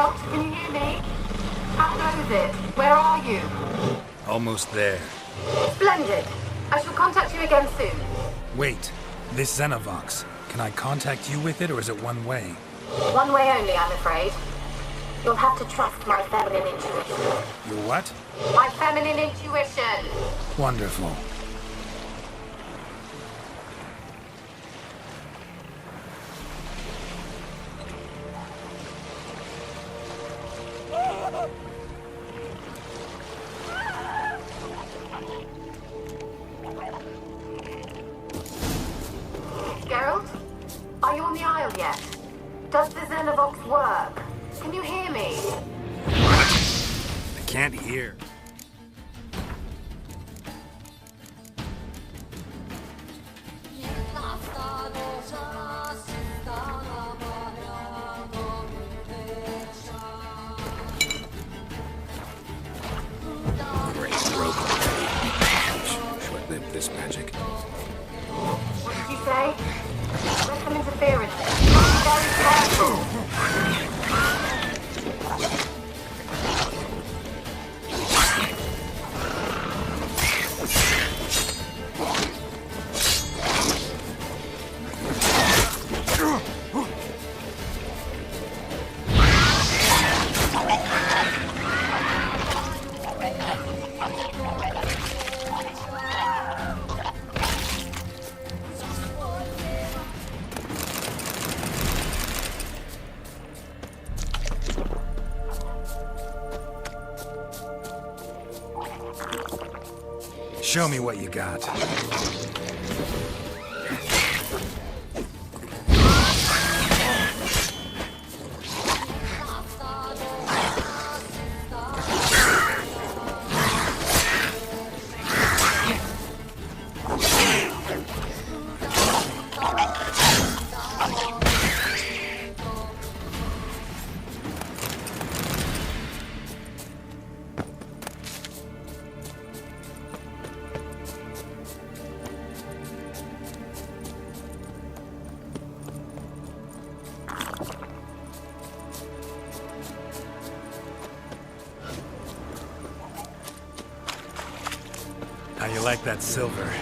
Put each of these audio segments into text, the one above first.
Vox, can you hear me? How goes it? Where are you? Almost there. Splendid. I shall contact you again soon. Wait, this Xenovox. Can I contact you with it, or is it one way? One way only, I'm afraid. You'll have to trust my feminine intuition. Your what? My feminine intuition! Wonderful. Geralt? Are you on the Isle yet? Does the Xenovox work? Can you hear me? I can't hear. Short-lived this magic. What did you say? There's some interference. Very careful. Show me what you got. How you like that silver?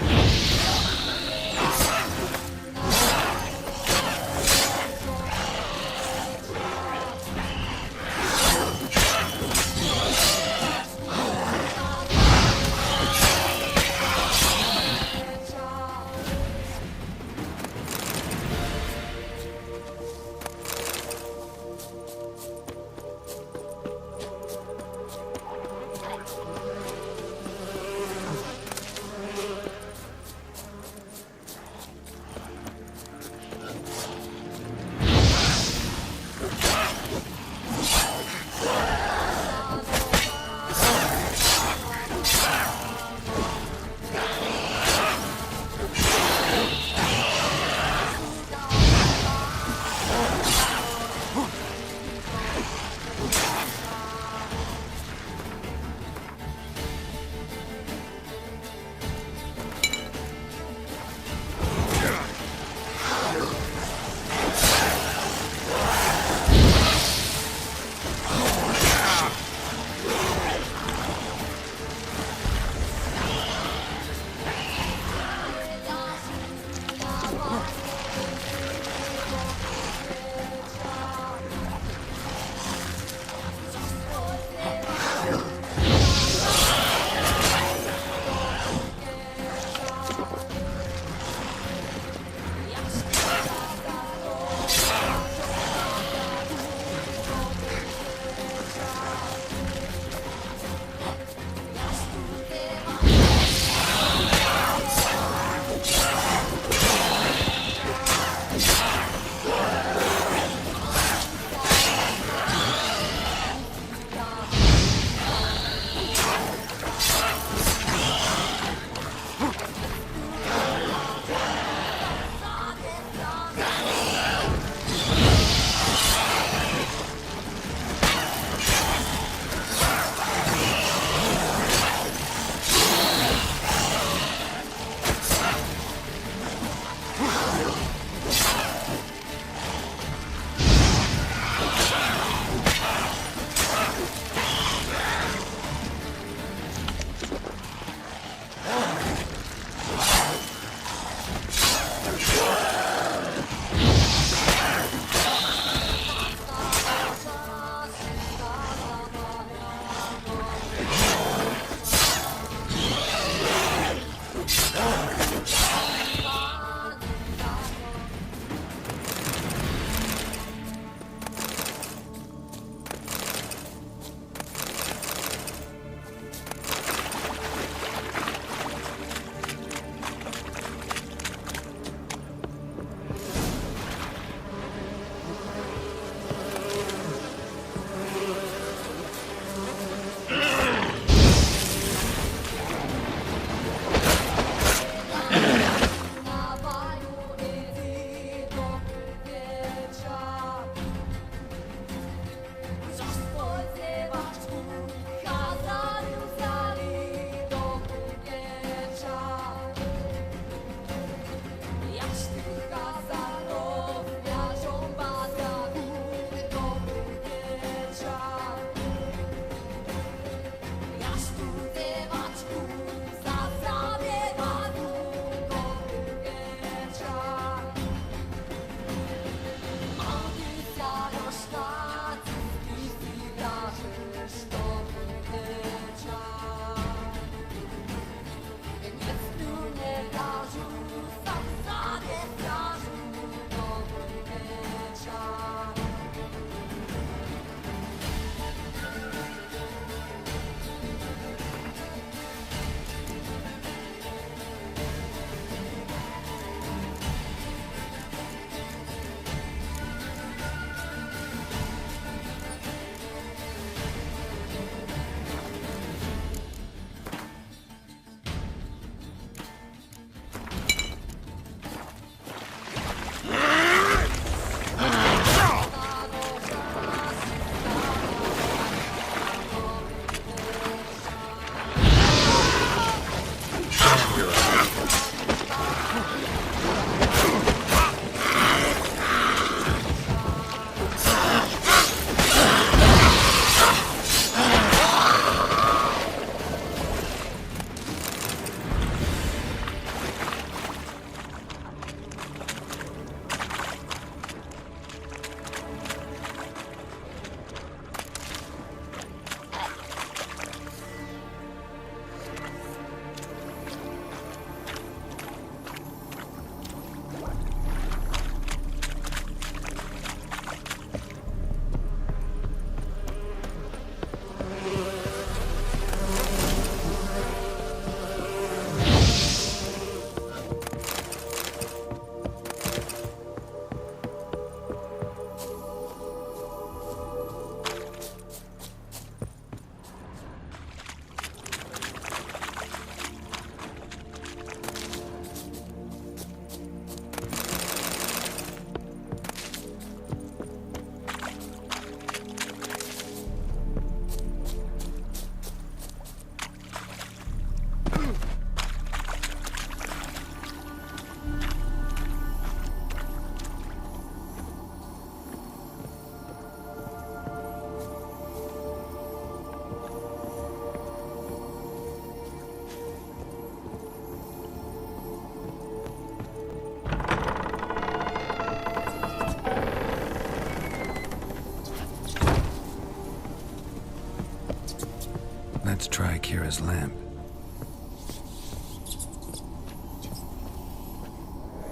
Let's try Kira's lamp.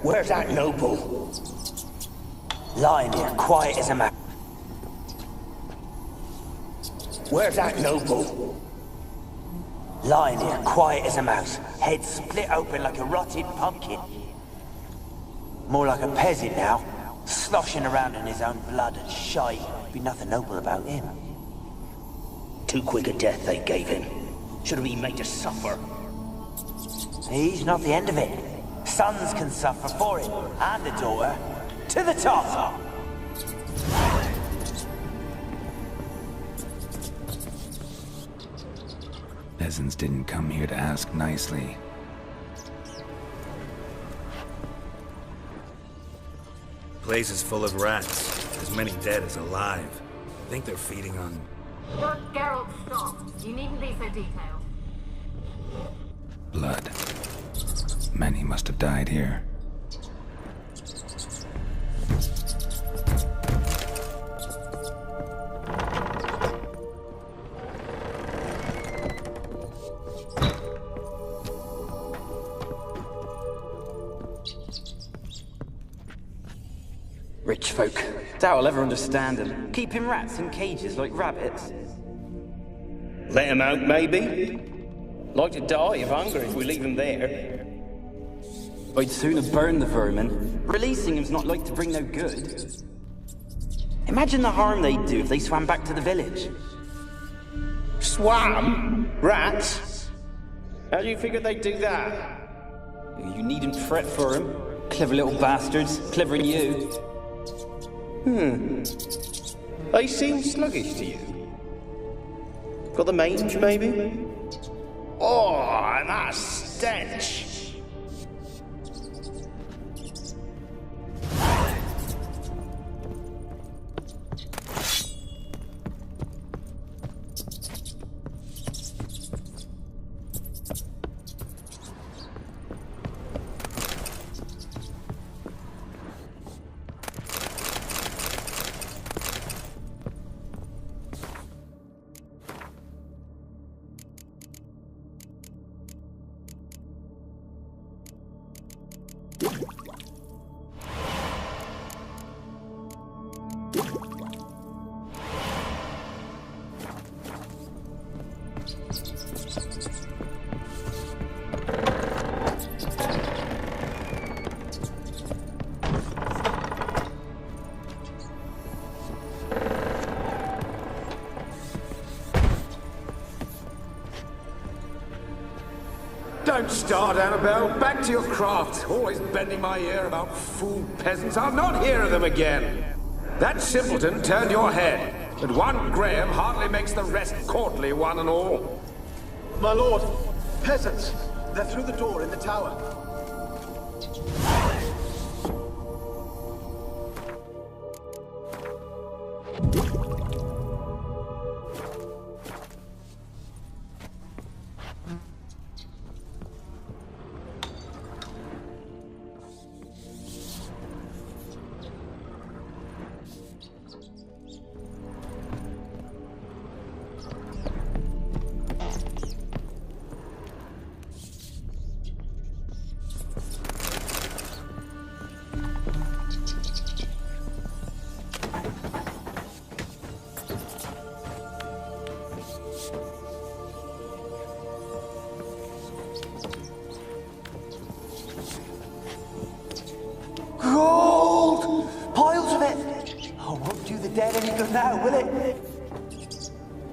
Where's that noble? Lying here, quiet as a mouse. Where's that noble? Lying here, quiet as a mouse. Head split open like a rotted pumpkin. More like a peasant now. Sloshing around in his own blood and shite. Be nothing noble about him. Too quick a death they gave him. Should have been made to suffer. He's not the end of it. Sons can suffer for him, and the daughter. To the top! Peasants didn't come here to ask nicely. Place is full of rats. As many dead as alive. I think they're feeding on... Geralt, stop. You needn't be so detailed. blood. Many must have died here. Rich folk. Doubt I'll ever understand them. Keeping rats in cages like rabbits. Let him out, maybe? Like to die of hunger if we leave him there. I'd sooner burn the vermin. Releasing him's not like to bring no good. Imagine the harm they'd do if they swam back to the village. Swam? Rats? How do you figure they'd do that? You needn't fret for them. Clever little bastards. Clever than you. They seem sluggish to you. Got the mange, maybe? Oh, and that stench! Don't start, Annabelle. Back to your craft. Always bending my ear about fool peasants. I'll not hear of them again. That simpleton turned your head, but one Graham hardly makes the rest courtly, one and all. My lord, peasants. They're through the door in the tower. Gold! Piles of it! Oh, won't do the dead any good now, will it?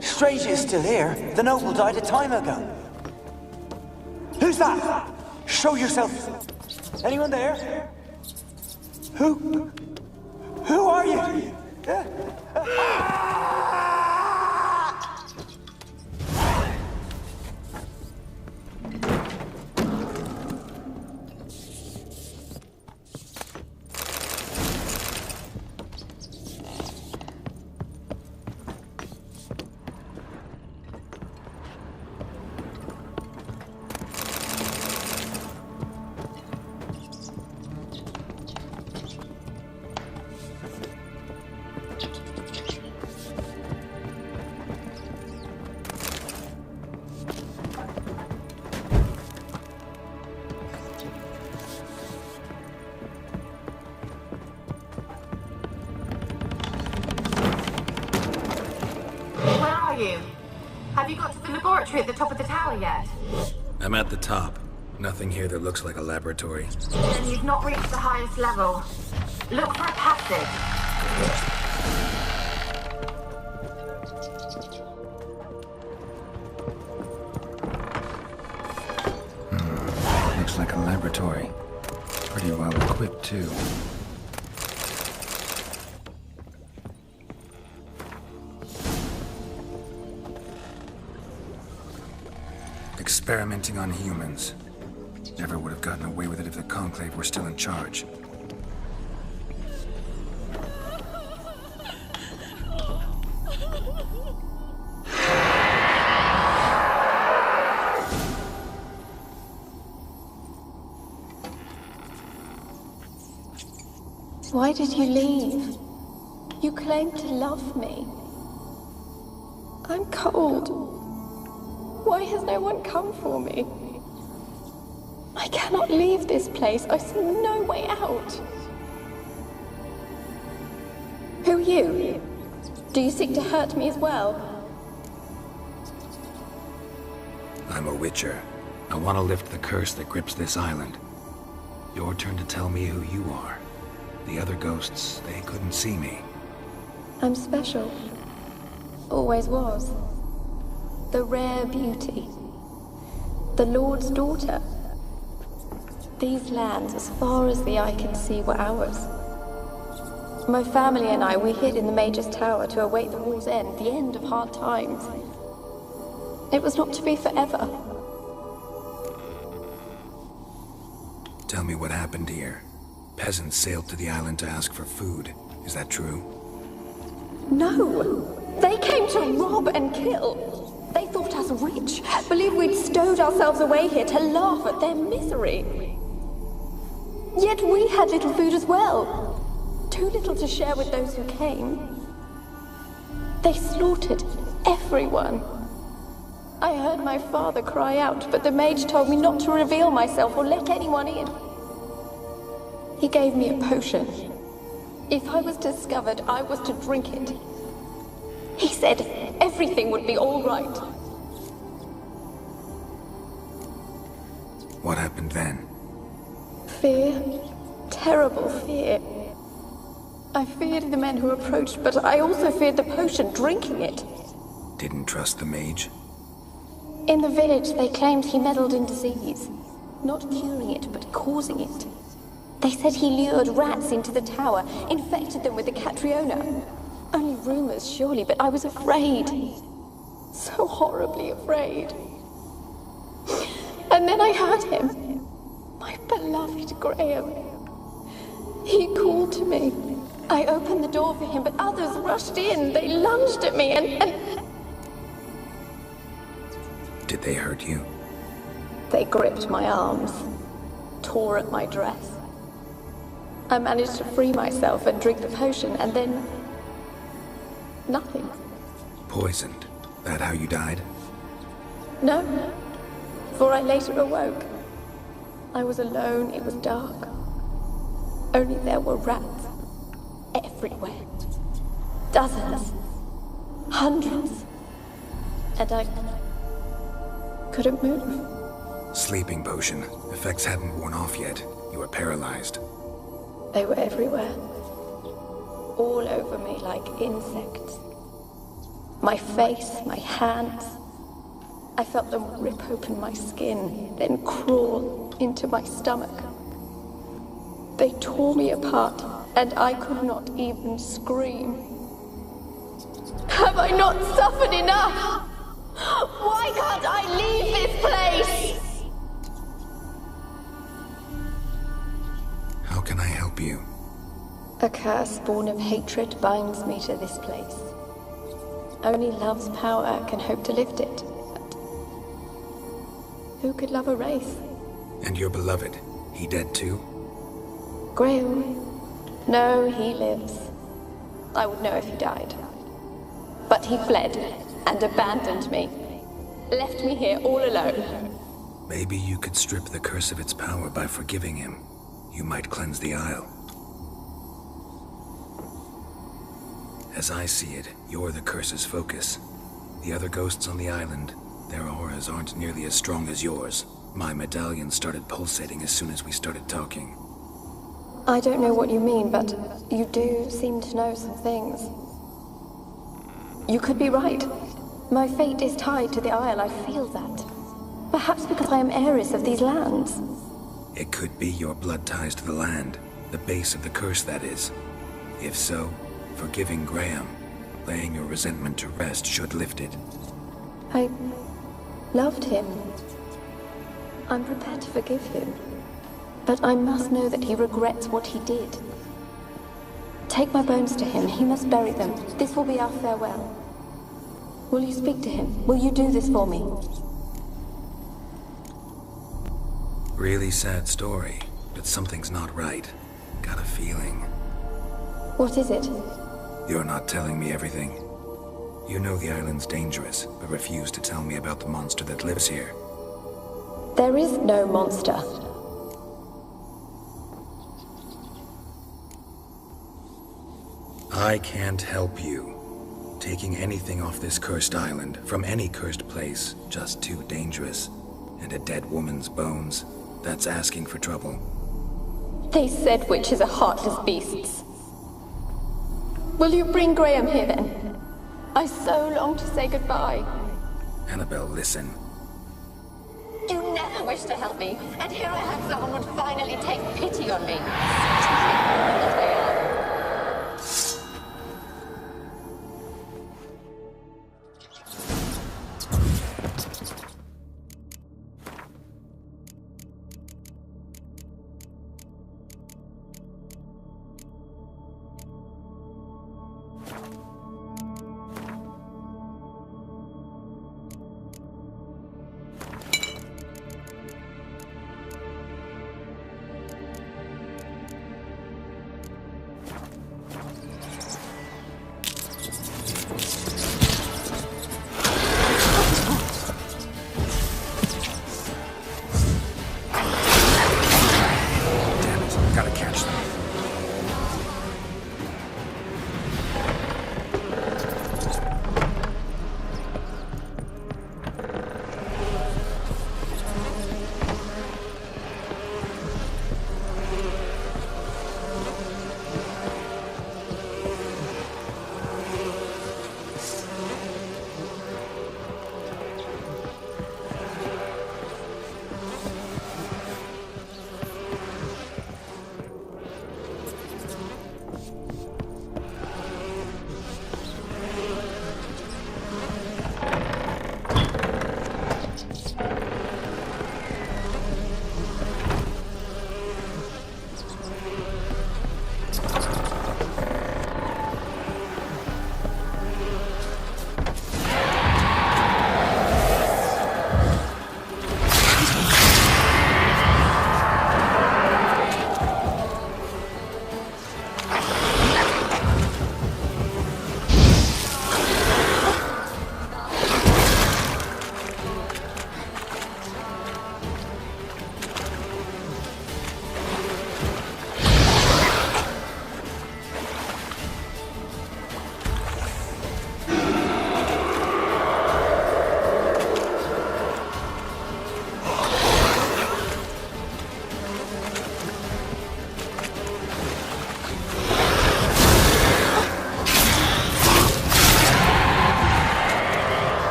Strange it's still here. The noble died a time ago. Who's that? Show yourself. Anyone there? Who are you? are you? Have you got to the laboratory at the top of the tower yet? I'm at the top. Nothing here that looks like a laboratory. Then you've not reached the highest level. Look for a passage. Looks like a laboratory. Pretty well equipped, too. Experimenting on humans. Never would have gotten away with it if the Conclave were still in charge. Why did you leave? You claimed to love me. I'm cold. Why has no one come for me? I cannot leave this place. I see no way out. Who are you? Do you seek to hurt me as well? I'm a Witcher. I want to lift the curse that grips this island. Your turn to tell me who you are. The other ghosts, they couldn't see me. I'm special. Always was. The rare beauty. The Lord's daughter. These lands, as far as the eye can see, were ours. My family and I, we hid in the Mage's Tower to await the war's end, the end of hard times. It was not to be forever. Tell me what happened here. Peasants sailed to the island to ask for food. Is that true? No! They came to rob and kill. They thought us rich, believed we'd stowed ourselves away here to laugh at their misery. Yet we had little food as well. Too little to share with those who came. They slaughtered everyone. I heard my father cry out, but the mage told me not to reveal myself or let anyone in. He gave me a potion. If I was discovered, I was to drink it. He said everything would be all right. What happened then? Fear. Terrible fear. I feared the men who approached, but I also feared the potion, drinking it. Didn't trust the mage? In the village, they claimed he meddled in disease. Not curing it, but causing it. They said he lured rats into the tower, infected them with the Catriona. Only rumors, surely, but I was afraid. So horribly afraid. And then I heard him. My beloved Graham. He called to me. I opened the door for him, but others rushed in. They lunged at me and... Did they hurt you? They gripped my arms, tore at my dress. I managed to free myself and drink the potion, and then... nothing. Poisoned? That how you died? No, for I later awoke. I was alone, it was dark. Only there were rats. Everywhere. Dozens. Hundreds. And I... couldn't move. Sleeping potion. Effects hadn't worn off yet. You were paralyzed. They were everywhere. All over me like insects. My face, my hands. I felt them rip open my skin, then crawl into my stomach. They tore me apart, and I could not even scream. Have I not suffered enough? Why can't I leave this place? How can I help you? A curse born of hatred binds me to this place. Only love's power can hope to lift it. But who could love a race? And your beloved, he dead too? Graham? No, he lives. I would know if he died. But he fled and abandoned me. Left me here all alone. Maybe you could strip the curse of its power by forgiving him. You might cleanse the Isle. As I see it, you're the curse's focus. The other ghosts on the island, their auras aren't nearly as strong as yours. My medallion started pulsating as soon as we started talking. I don't know what you mean, but you do seem to know some things. You could be right. My fate is tied to the Isle, I feel that. Perhaps because I am heiress of these lands. It could be your blood ties to the land, the base of the curse, that is. If so, forgiving Graham, laying your resentment to rest should lift it. I loved him. I'm prepared to forgive him. But I must know that he regrets what he did. Take my bones to him. He must bury them. This will be our farewell. Will you speak to him? Will you do this for me? Really sad story, but something's not right. Got a feeling. What is it? You're not telling me everything. You know the island's dangerous, but refuse to tell me about the monster that lives here. There is no monster. I can't help you. Taking anything off this cursed island, from any cursed place, just too dangerous. And a dead woman's bones, that's asking for trouble. They said witches are heartless beasts. Will you bring Graham here then? I so long to say goodbye. Annabelle, listen. You never wished to help me, and here I have someone would finally take pity on me.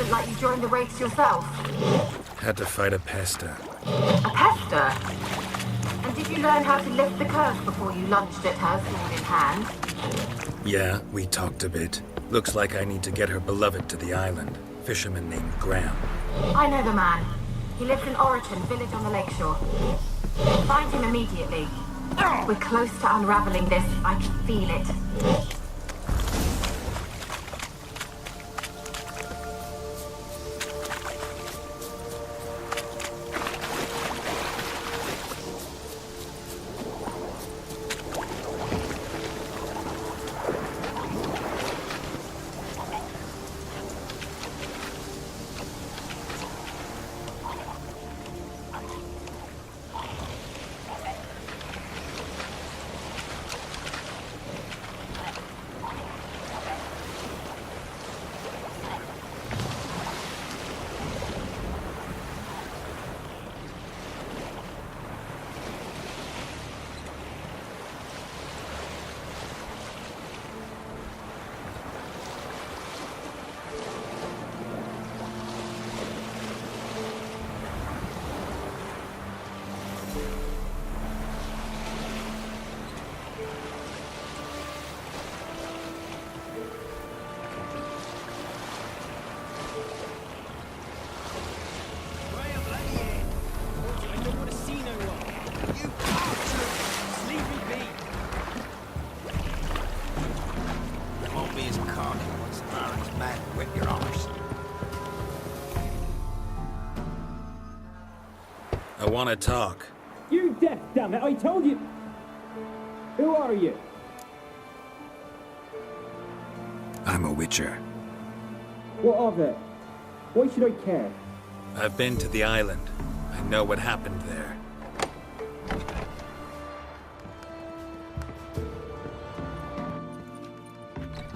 Like you joined the race yourself. Had to fight a pester. A pester? And did you learn how to lift the curse before you lunged at her, sword in hand? Yeah, we talked a bit. Looks like I need to get her beloved to the island. Fisherman named Graham. I know the man. He lives in Oriton, village on the lakeshore. Find him immediately. We're close to unraveling this. I can feel it. want to talk? You deaf, damn it! I told you. Who are you? I'm a witcher. What of it? Why should I care? I've been to the island. I know what happened there.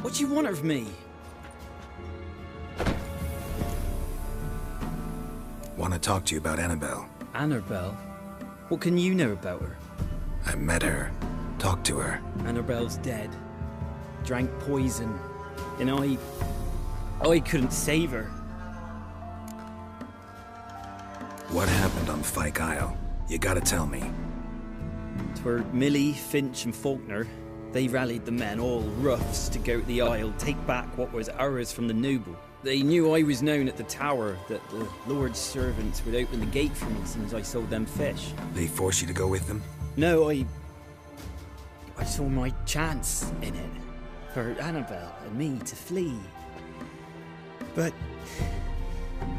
What do you want of me? Want to talk to you about Annabelle. Annabelle? What can you know about her? I met her. Talked to her. Annabelle's dead. Drank poison. And I couldn't save her. What happened on Fyke Isle? You gotta tell me. 'Twere Millie, Finch and Faulkner. They rallied the men, all roughs, to go to the Isle, take back what was ours from the noble. They knew I was known at the tower, that the Lord's servants would open the gate for me as soon as I sold them fish. They forced you to go with them? No, I saw my chance in it. For Annabelle and me to flee. But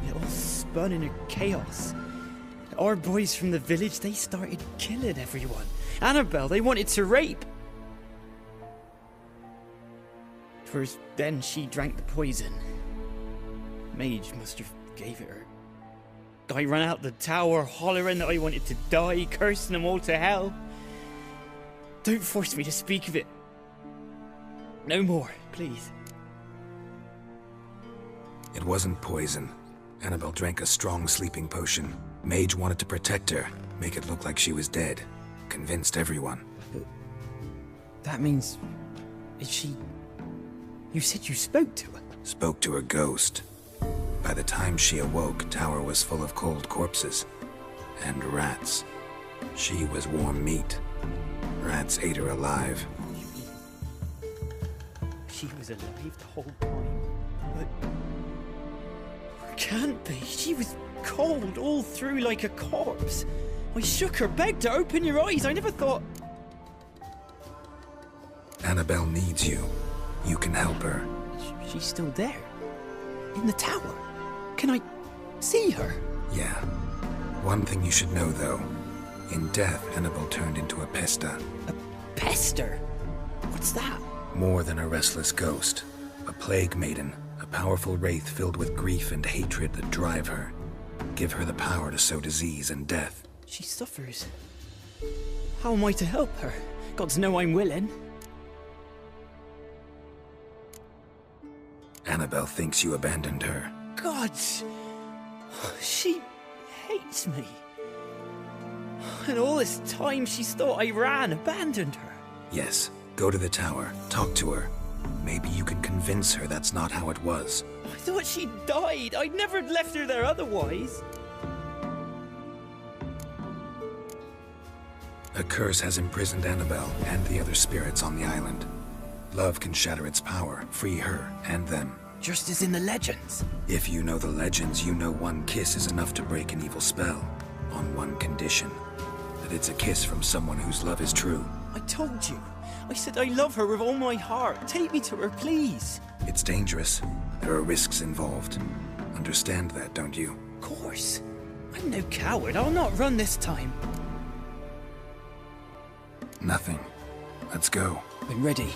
it all spun in a chaos. Our boys from the village, they started killing everyone. Annabelle, they wanted to rape. First, then she drank the poison. Mage must have gave it her. I ran out the tower hollering that I wanted to die, cursing them all to hell. Don't force me to speak of it. No more, please. It wasn't poison. Annabelle drank a strong sleeping potion. Mage wanted to protect her, make it look like she was dead. Convinced everyone. But that means... Is she... You said you spoke to her? Spoke to her ghost. By the time she awoke, Tower was full of cold corpses. And rats. She was warm meat. Rats ate her alive. She was alive the whole time. But... Can't be. She was cold all through like a corpse. I shook her, begged her, open your eyes. I never thought... Annabelle needs you. You can help her. She's still there. In the tower. Can I see her? Yeah. One thing you should know, though. In death, Annabelle turned into a pesta. A pester? What's that? More than a restless ghost. A plague maiden. A powerful wraith filled with grief and hatred that drive her. Give her the power to sow disease and death. She suffers. How am I to help her? Gods know I'm willing. Annabelle thinks you abandoned her. Gods! She hates me. And all this time she's thought I abandoned her. Yes. Go to the tower. Talk to her. Maybe you can convince her that's not how it was. I thought she died. I'd never left her there otherwise. A curse has imprisoned Annabelle and the other spirits on the island. Love can shatter its power, free her and them. Just as in the legends. If you know the legends, you know one kiss is enough to break an evil spell. On one condition. That it's a kiss from someone whose love is true. I told you. I said I love her with all my heart. Take me to her, please. It's dangerous. There are risks involved. Understand that, don't you? Of course. I'm no coward. I'll not run this time. Nothing. Let's go. I'm ready.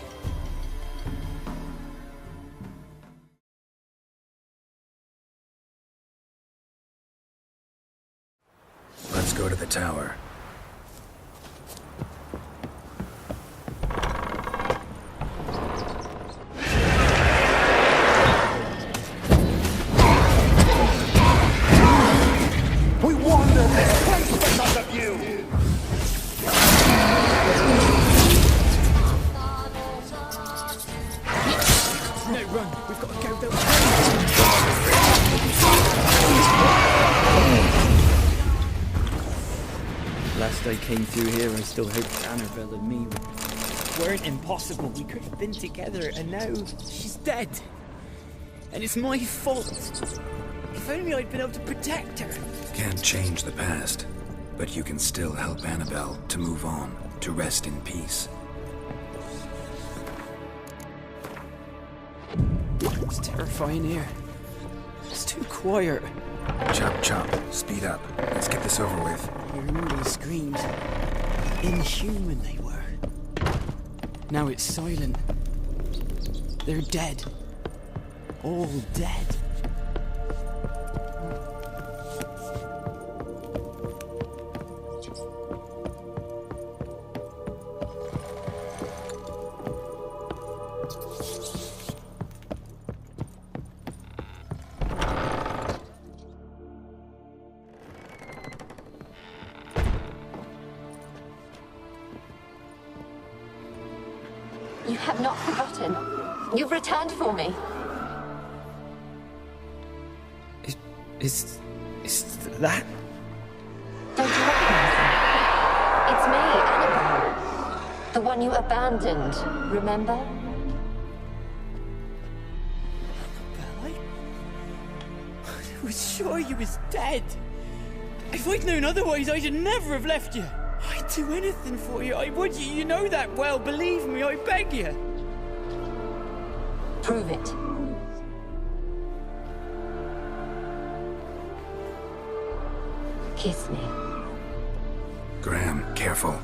Let's go to the tower. We wandered this place because of you! No, run. We've got to go though. Last I came through here, I still hoped Annabelle and me weren't impossible. We could have been together, and now she's dead. And it's my fault. If only I'd been able to protect her. Can't change the past, but you can still help Annabelle to move on, to rest in peace. It's terrifying here. It's too quiet. Chop, chop. Speed up. Let's get this over with. You remember the screams? Inhuman they were. Now it's silent. They're dead. All dead. You have not forgotten. You've returned for me. Is that? Don't you recognize me? It's me, Annabelle. The one you abandoned, remember? I was sure you was dead. If I'd known otherwise, I'd never have left you. I'd do anything for you. I would. You know that well. Believe me, I beg you. Prove it. Kiss me. Graham, careful.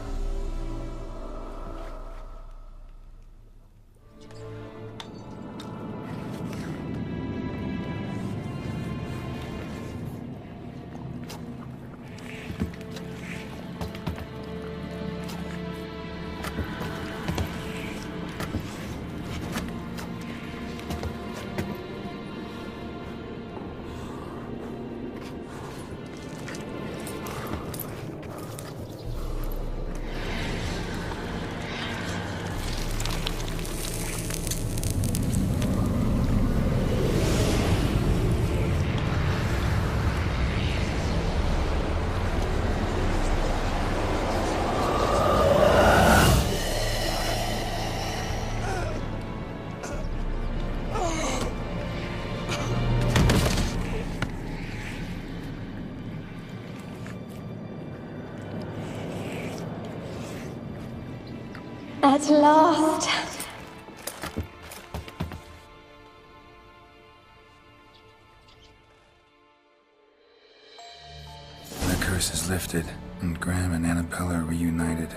At last. The curse is lifted, and Graham and Annabelle are reunited.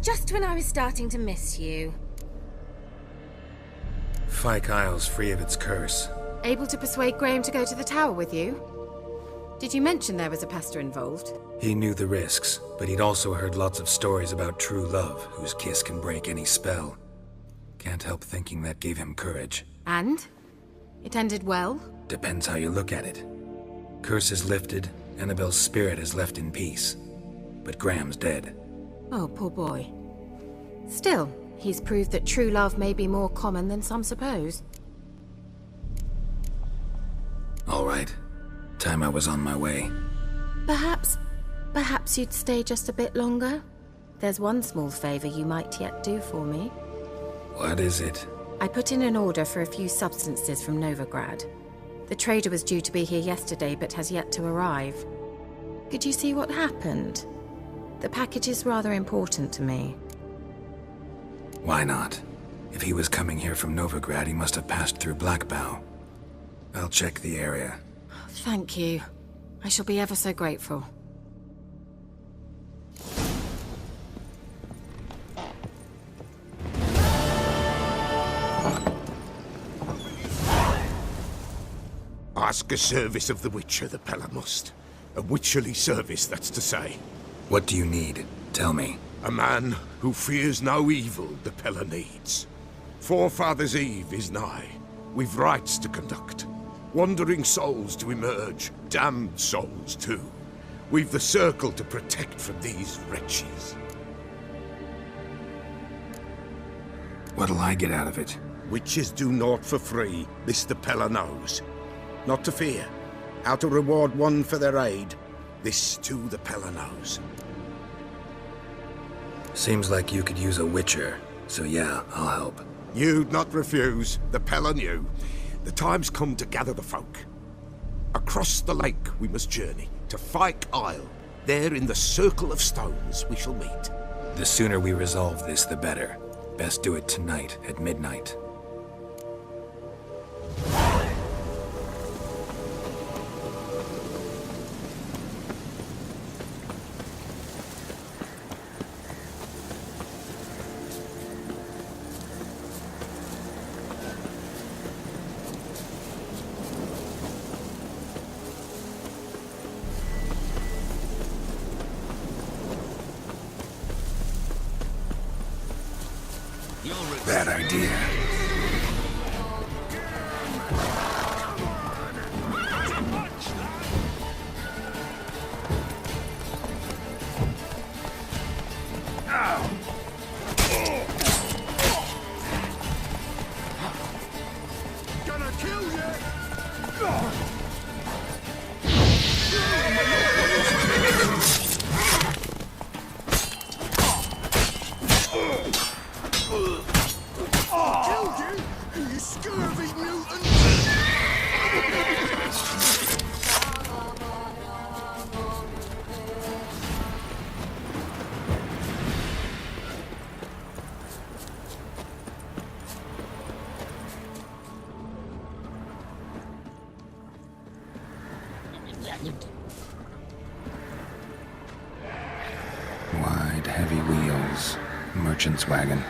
Just when I was starting to miss you. Fyke Isle's free of its curse. Able to persuade Graham to go to the tower with you? Did you mention there was a pester involved? He knew the risks, but he'd also heard lots of stories about true love, whose kiss can break any spell. Can't help thinking that gave him courage. And? It ended well? Depends how you look at it. Curse is lifted, Annabelle's spirit is left in peace. But Graham's dead. Oh, poor boy. Still, he's proved that true love may be more common than some suppose. All right. Time I was on my way. Perhaps you'd stay just a bit longer? There's one small favor you might yet do for me. What is it? I put in an order for a few substances from Novigrad. The trader was due to be here yesterday, but has yet to arrive. Could you see what happened? The package is rather important to me. Why not? If he was coming here from Novigrad, he must have passed through Blackbow. I'll check the area. Thank you. I shall be ever so grateful. Ask a service of the Witcher, the Pella must. A witcherly service, that's to say. What do you need? Tell me. A man who fears no evil the Pella needs. Forefathers' Eve is nigh. We've rites to conduct. Wandering souls to emerge. Damned souls, too. We've the circle to protect from these wretches. What'll I get out of it? Witches do naught for free, this the Pella knows. Not to fear. How to reward one for their aid, this too the Pella knows. Seems like you could use a witcher, so yeah, I'll help. You'd not refuse. The Pell knew. The time's come to gather the folk. Across the lake we must journey, to Fyke Isle. There in the circle of stones we shall meet. The sooner we resolve this, the better. Best do it tonight, at midnight. Bad idea. Gonna kill you! Killed you, you scurvy mutant! Wide, heavy wheels. Merchant's wagon.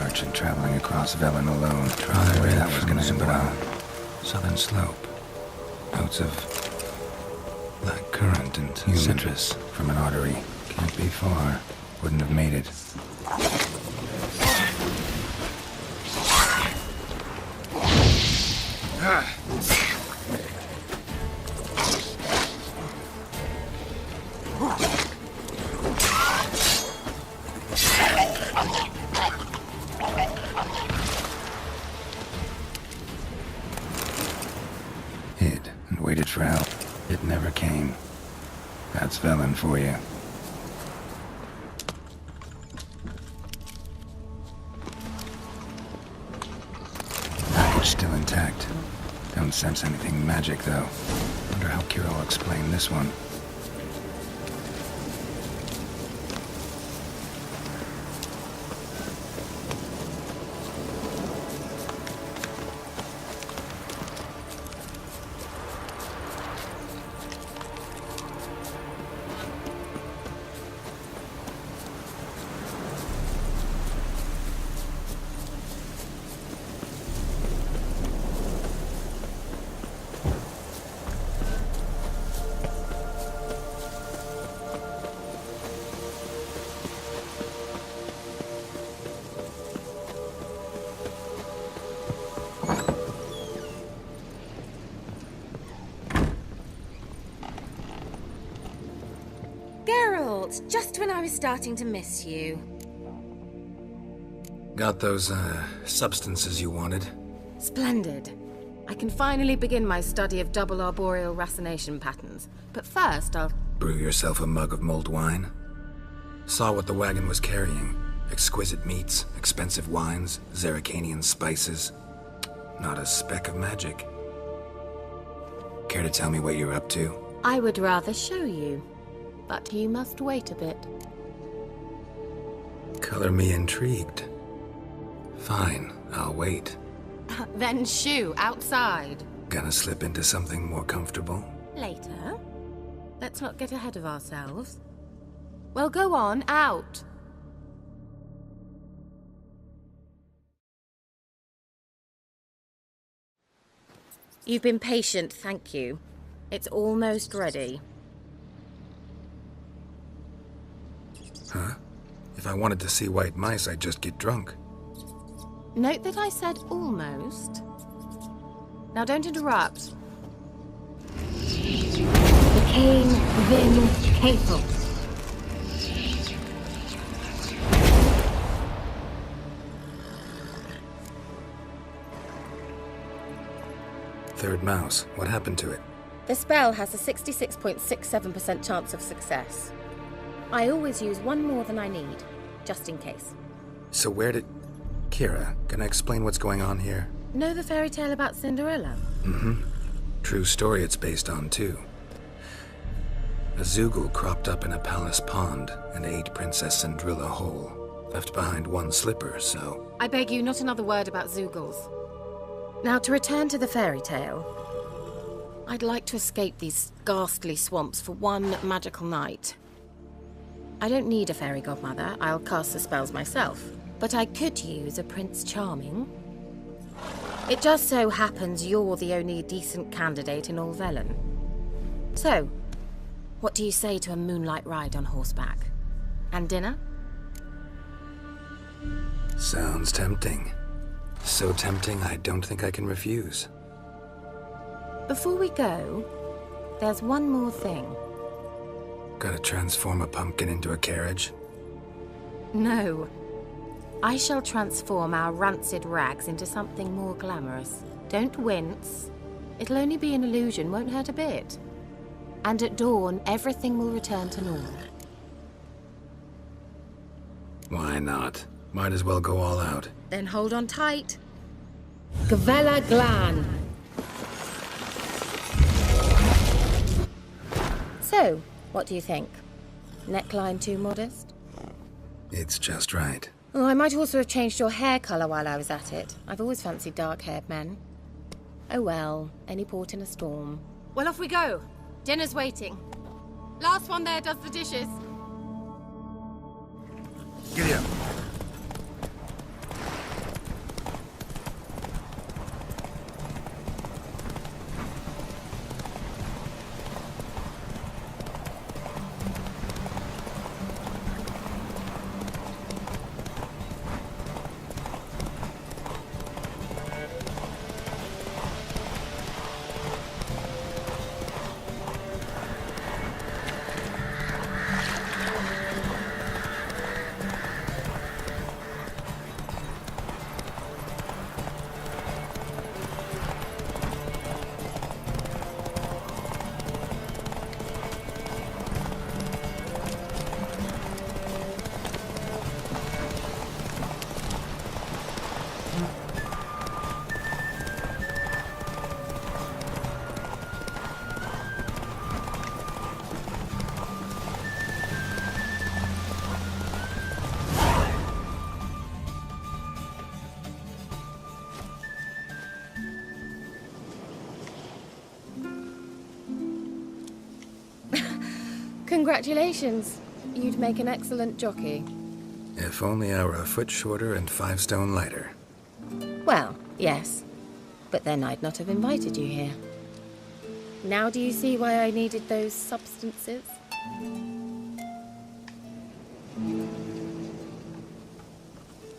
Merchant traveling across Velen alone. Trying where that was gonna end well. Southern slope. Notes of black currant and citrus from an artery. Can't be far. Wouldn't have made it. Hid and waited for help. It never came. That's Velen for you. Package still intact. Don't sense anything magic, though. Wonder how Kira will explain this one. Just when I was starting to miss you. Got those, substances you wanted? Splendid. I can finally begin my study of double arboreal racination patterns. But first, I'll... Brew yourself a mug of mulled wine? Saw what the wagon was carrying. Exquisite meats, expensive wines, Zerrikanian spices. Not a speck of magic. Care to tell me what you're up to? I would rather show you. But you must wait a bit. Color me intrigued. Fine, I'll wait. Then shoo, outside. Gonna slip into something more comfortable? Later. Let's not get ahead of ourselves. Well, go on, out. You've been patient, thank you. It's almost ready. Huh? If I wanted to see white mice, I'd just get drunk. Note that I said almost. Now don't interrupt. Cain Vin Capel. Third mouse. What happened to it? The spell has a 66.67% chance of success. I always use one more than I need, just in case. So where did... Kira, can I explain what's going on here? Know the fairy tale about Cinderella? Mm-hmm. True story it's based on, too. A Zoogle cropped up in a palace pond and ate Princess Cinderella whole. Left behind one slipper, so... I beg you, not another word about Zoogles. Now, to return to the fairy tale, I'd like to escape these ghastly swamps for one magical night. I don't need a fairy godmother, I'll cast the spells myself. But I could use a Prince Charming. It just so happens you're the only decent candidate in all Velen. So, what do you say to a moonlight ride on horseback? And dinner? Sounds tempting. So tempting, I don't think I can refuse. Before we go, there's one more thing. Gotta transform a pumpkin into a carriage? No. I shall transform our rancid rags into something more glamorous. Don't wince. It'll only be an illusion, won't hurt a bit. And at dawn, everything will return to normal. Why not? Might as well go all out. Then hold on tight. Gavella Glan. So, what do you think? Neckline too modest? It's just right. Oh, I might also have changed your hair colour while I was at it. I've always fancied dark-haired men. Oh well, any port in a storm. Well, off we go. Dinner's waiting. Last one there does the dishes. Giddy up. Congratulations. You'd make an excellent jockey. If only I were a foot shorter and 5 stone lighter. Well, yes. But then I'd not have invited you here. Now do you see why I needed those substances?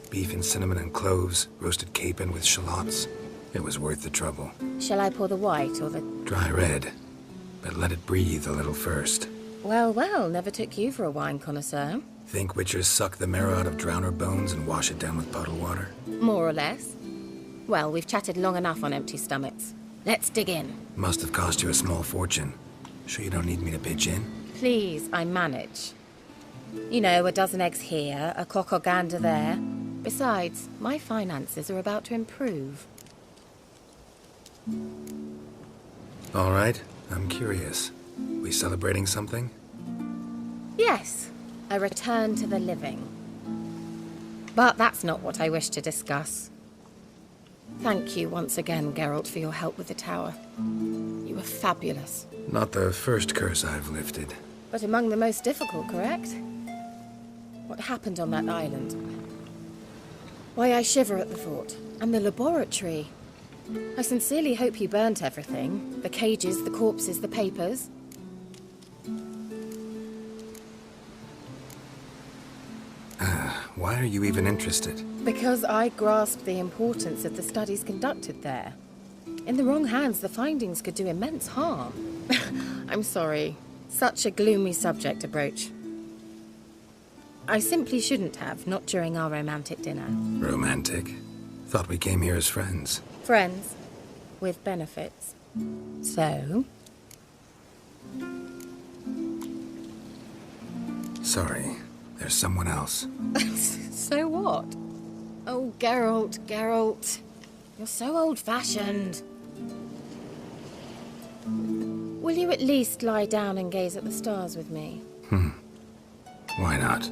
Beef and cinnamon and cloves, roasted capon with shallots. It was worth the trouble. Shall I pour the white or the... Dry red, but let it breathe a little first. Well, well, never took you for a wine connoisseur. Think witchers suck the marrow out of drowner bones and wash it down with puddle water? More or less. Well, we've chatted long enough on empty stomachs. Let's dig in. Must have cost you a small fortune. Sure you don't need me to pitch in? Please, I manage. You know, a dozen eggs here, a cock or gander there. Besides, my finances are about to improve. All right, I'm curious. We celebrating something? Yes, a return to the living. But that's not what I wish to discuss. Thank you once again, Geralt, for your help with the tower. You were fabulous. Not the first curse I've lifted. But among the most difficult, correct? What happened on that island? Why, I shiver at the thought. And the laboratory. I sincerely hope you burnt everything. The cages, the corpses, the papers. Why are you even interested? Because I grasp the importance of the studies conducted there. In the wrong hands, the findings could do immense harm. I'm sorry. Such a gloomy subject to broach. I simply shouldn't have, not during our romantic dinner. Romantic? Thought we came here as friends. Friends. With benefits. So? Sorry, there's someone else. So what? Oh, Geralt. You're so old-fashioned. Will you at least lie down and gaze at the stars with me? Why not?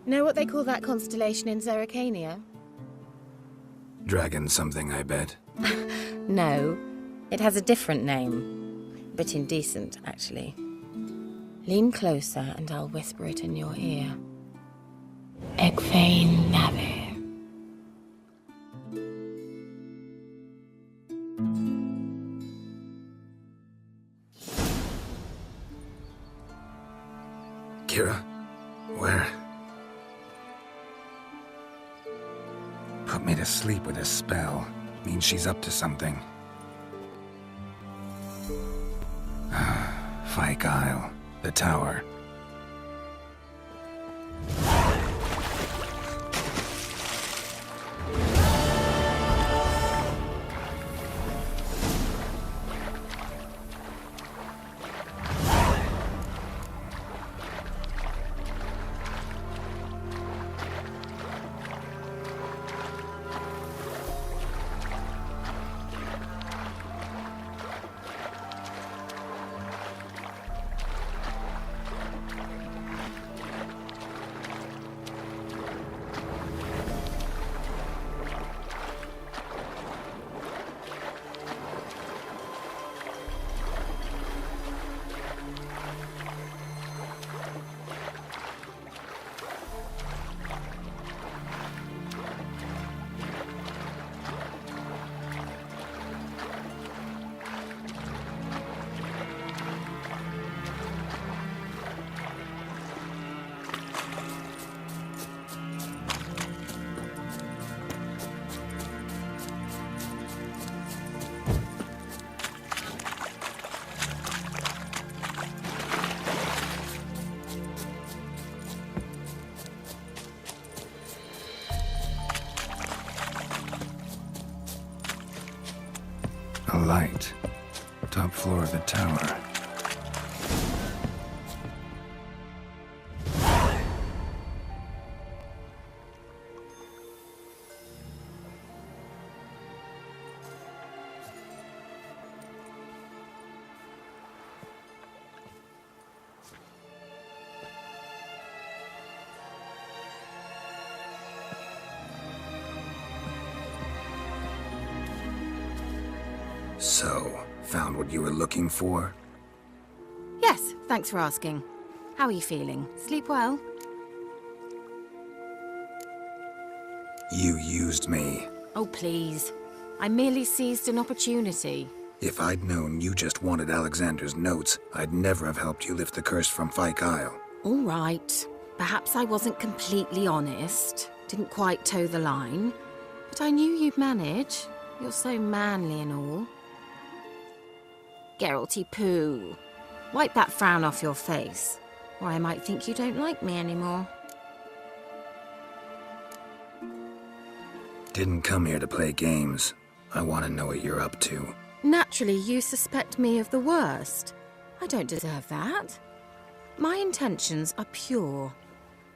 Know what they call that constellation in Zerrikania? Dragon something, I bet. No, it has a different name. A bit indecent, actually. Lean closer and I'll whisper it in your ear. Egfain Nave. Kira? Where? Put me to sleep with a spell. Means she's up to something. Fyke Isle. The tower. A light. Top floor of the tower. So, found what you were looking for? Yes, thanks for asking. How are you feeling? Sleep well? You used me. Oh, please. I merely seized an opportunity. If I'd known you just wanted Alexander's notes, I'd never have helped you lift the curse from Fyke Isle. All right. Perhaps I wasn't completely honest. Didn't quite toe the line. But I knew you'd manage. You're so manly and all. Geralty poo. Wipe that frown off your face, or I might think you don't like me anymore. Didn't come here to play games. I want to know what you're up to. Naturally, you suspect me of the worst. I don't deserve that. My intentions are pure,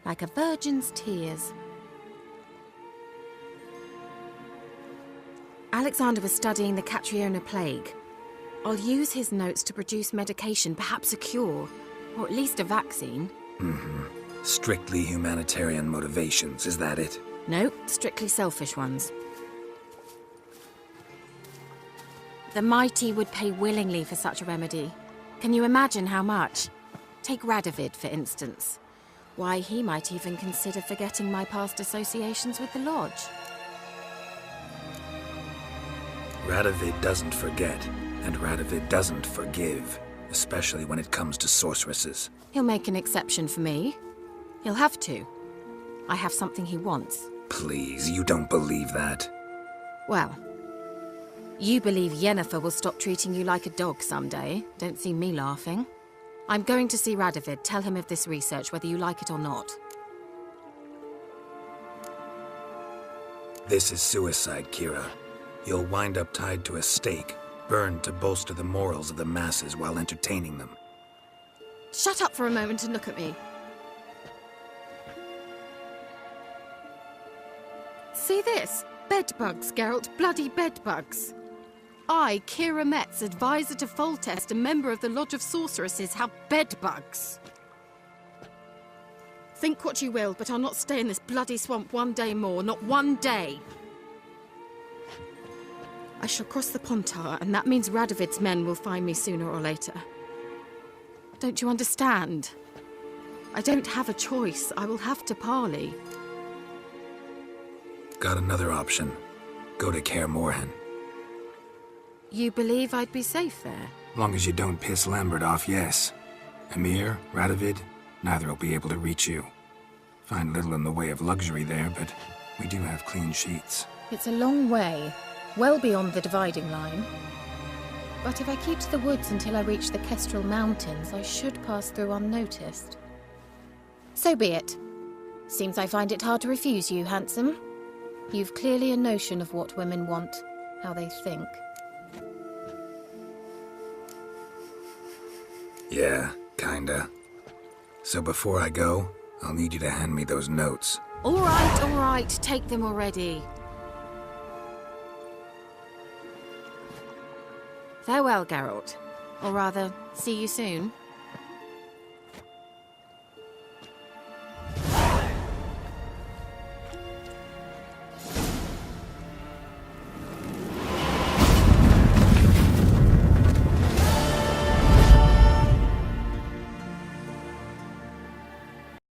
like a virgin's tears. Alexander was studying the Catriona plague. I'll use his notes to produce medication, perhaps a cure, or at least a vaccine. Strictly humanitarian motivations, is that it? No, strictly selfish ones. The mighty would pay willingly for such a remedy. Can you imagine how much? Take Radovid, for instance. Why, he might even consider forgetting my past associations with the Lodge. Radovid doesn't forget, and Radovid doesn't forgive, especially when it comes to sorceresses. He'll make an exception for me. He'll have to. I have something he wants. Please, you don't believe that. Well, you believe Yennefer will stop treating you like a dog someday. Don't see me laughing. I'm going to see Radovid, tell him of this research, whether you like it or not. This is suicide, Kira. You'll wind up tied to a stake, burned to bolster the morals of the masses while entertaining them. Shut up for a moment and look at me. See this? Bedbugs, Geralt. Bloody bedbugs. I, Kira Metz, advisor to Foltest, a member of the Lodge of Sorceresses, have bedbugs. Think what you will, but I'll not stay in this bloody swamp one day more. Not one day. I shall cross the Pontar, and that means Radovid's men will find me sooner or later. Don't you understand? I don't have a choice. I will have to parley. Got another option. Go to Kaer Morhen. You believe I'd be safe there? Long as you don't piss Lambert off, yes. Emir, Radovid, neither will be able to reach you. Find little in the way of luxury there, but we do have clean sheets. It's a long way. Well beyond the dividing line. But if I keep to the woods until I reach the Kestrel Mountains, I should pass through unnoticed. So be it. Seems I find it hard to refuse you, handsome. You've clearly a notion of what women want, how they think. Yeah, kinda. So before I go, I'll need you to hand me those notes. All right, take them already. Farewell, Geralt. Or rather, see you soon.